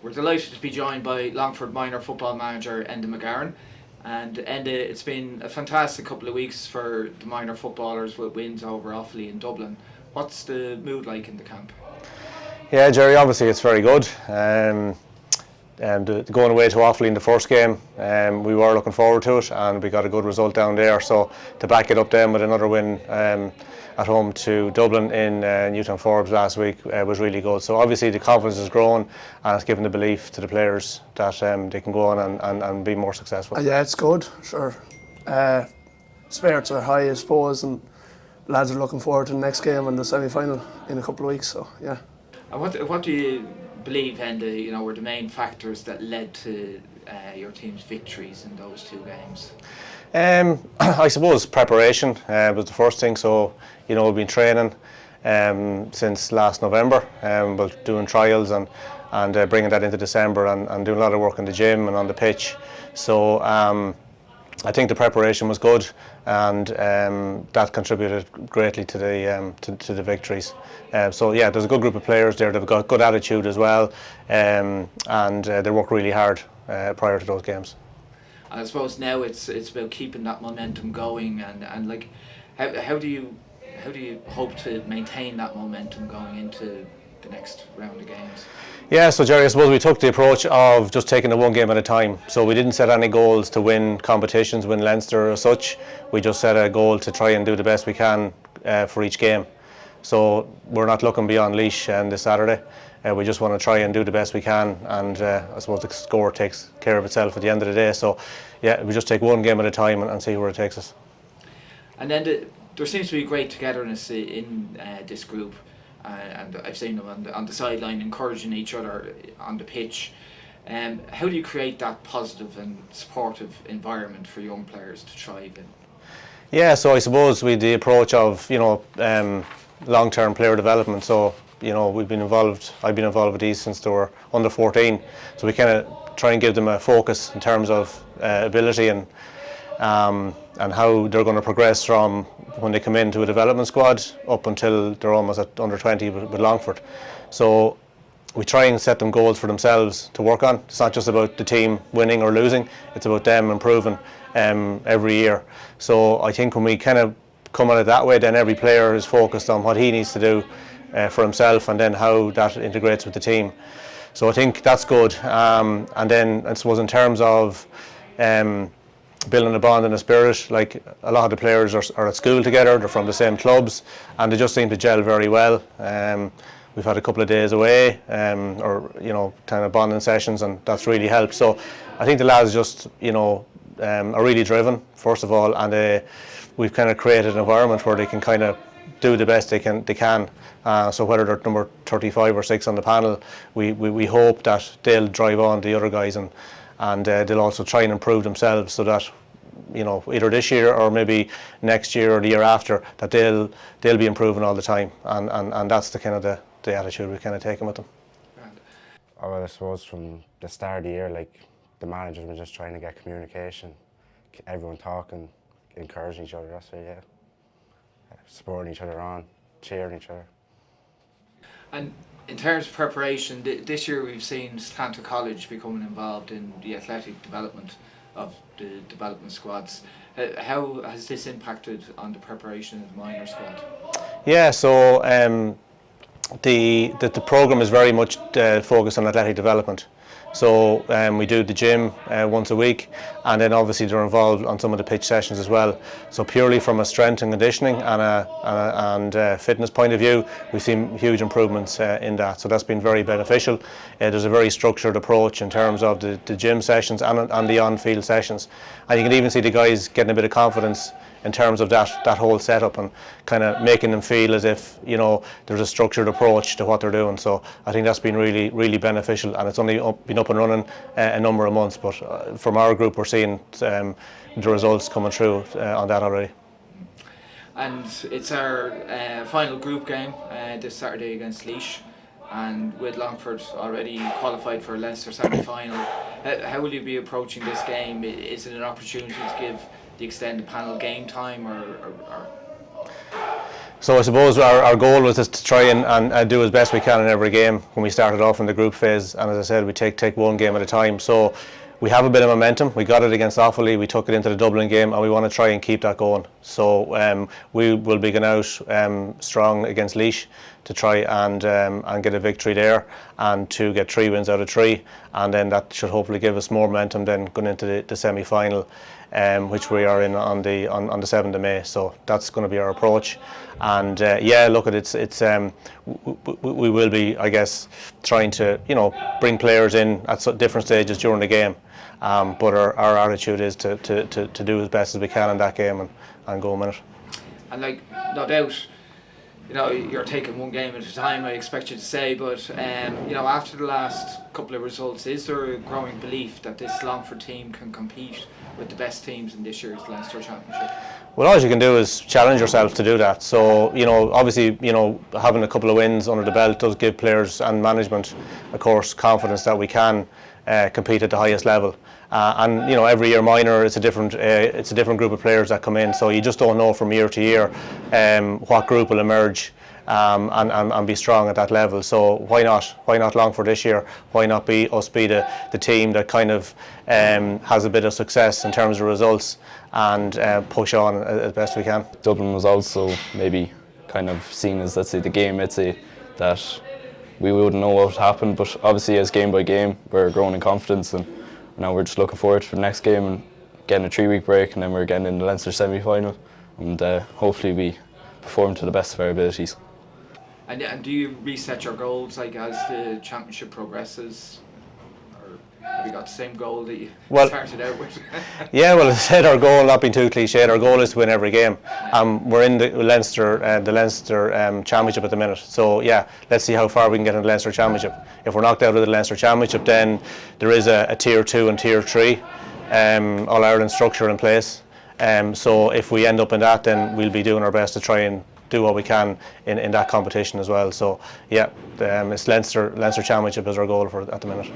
We're delighted to be joined by Longford Minor Football manager Enda McGarren. And Enda, it's been a fantastic couple of weeks for the minor footballers with wins over Offaly in Dublin. What's the mood like in the camp? Yeah, Jerry, obviously it's very good. And going away to Offaly in the first game, we were looking forward to it, and we got a good result down there. So to back it up then with another win at home to Dublin in Newtown Forbes last week was really good. So obviously the confidence is growing, and it's given the belief to the players that they can go on and be more successful. Yeah, it's good, sure. Spirits are high, I suppose, and lads are looking forward to the next game and the semi-final in a couple of weeks. So yeah. And what do you believe, Enda, were the main factors that led to your team's victories in those two games? I suppose preparation was the first thing. So we've been training since last November, but doing trials and bringing that into December and doing a lot of work in the gym and on the pitch. So I think the preparation was good, and that contributed greatly to the victories. So yeah, there's a good group of players there. They've got good attitude as well, and they work really hard prior to those games. And I suppose now it's about keeping that momentum going, and like how do you hope to maintain that momentum going into the next round of games? Yeah, so Jerry, I suppose we took the approach of just taking it one game at a time. So we didn't set any goals to win competitions, win Leinster or such. We just set a goal to try and do the best we can for each game. So we're not looking beyond Laois this Saturday. We just want to try and do the best we can, and I suppose the score takes care of itself at the end of the day. So yeah, we just take one game at a time and see where it takes us. And then there seems to be great togetherness in this group. And I've seen them on the sideline encouraging each other on the pitch. How do you create that positive and supportive environment for young players to thrive in? Yeah, so I suppose with the approach of long-term player development. So I've been involved with these since they were under 14. So we kind of try and give them a focus in terms of ability and how they're going to progress from when they come into a development squad up until they're almost at under 20 with Longford. So we try and set them goals for themselves to work on. It's not just about the team winning or losing, it's about them improving every year. So I think when we kind of come at it that way, then every player is focused on what he needs to do for himself, and then how that integrates with the team. So I think that's good. And then I suppose in terms of building a bond and a spirit, like a lot of the players are at school together, they're from the same clubs, and they just seem to gel very well. We've had a couple of days away, or kind of bonding sessions, and that's really helped. So I think the lads just are really driven, first of all, and we've kind of created an environment where they can kind of do the best they can. So whether they're number 35 or 6 on the panel, we hope that they'll drive on the other guys, and they'll also try and improve themselves, so that either this year or maybe next year or the year after, that they'll be improving all the time, and that's the kind of the attitude we're kind of taking with them. Oh, well, I suppose from the start of the year, like, the managers were just trying to get communication, everyone talking, encouraging each other. That's it, yeah. Supporting each other on, cheering each other. And in terms of preparation, this year we've seen Santa College becoming involved in the athletic development of the development squads. How has this impacted on the preparation of the minor squad? Yeah, so the programme is very much focused on athletic development. So we do the gym once a week, and then obviously they're involved on some of the pitch sessions as well. So purely from a strength and conditioning and fitness point of view, we've seen huge improvements in that. So that's been very beneficial. There's a very structured approach in terms of the gym sessions and the on-field sessions. And you can even see the guys getting a bit of confidence in terms of that whole setup, and kind of making them feel as if there's a structured approach to what they're doing. So I think that's been really, really beneficial, and it's only been up and running a number of months, but from our group we're seeing the results coming through on that already. And it's our final group game this Saturday against Laois, and with Longford already qualified for a Leinster semi-final. How will you be approaching this game? Is it an opportunity to give the extended panel game time, or So I suppose our goal was just to try and do as best we can in every game when we started off in the group phase, and as I said, we take one game at a time. So we have a bit of momentum. We got it against Offaly, we took it into the Dublin game, and we want to try and keep that going. So we will be going out strong against Laois to try and get a victory there, and to get 3 wins out of 3, and then that should hopefully give us more momentum then going into the semi-final, which we are in on the 7th of May. So that's going to be our approach. And yeah, look, we will be, I guess, trying to bring players in at different stages during the game. But our attitude is to do as best as we can in that game and go win it. And no doubt, you're taking one game at a time, I expect you to say, but after the last couple of results, is there a growing belief that this Longford team can compete with the best teams in this year's Leinster Championship? Well, all you can do is challenge yourself to do that. So, obviously, having a couple of wins under the belt does give players and management, of course, confidence that we can compete at the highest level. And every year minor, it's a different group of players that come in. So you just don't know from year to year what group will emerge and be strong at that level. So why not Longford this year? Why not be the team that kind of has a bit of success in terms of results and push on as best we can? Dublin was also maybe kind of seen as, let's say, the game, let's say, that we wouldn't know what would happen, but obviously as game by game we're growing in confidence, and now we're just looking forward to the next game and getting a 3-week break, and then we're getting in the Leinster semi-final, and hopefully we perform to the best of our abilities. And do you reset your goals as the championship progresses? Have you got the same goal that you started out with? Yeah, well, as I said, our goal, not being too cliched, our goal is to win every game. We're in the Leinster Championship at the minute. So yeah, let's see how far we can get in the Leinster Championship. If we're knocked out of the Leinster Championship, then there is a Tier 2 and Tier 3 All-Ireland structure in place. So if we end up in that, then we'll be doing our best to try and do what we can in that competition as well. So yeah, it's Leinster Championship is our goal at the minute.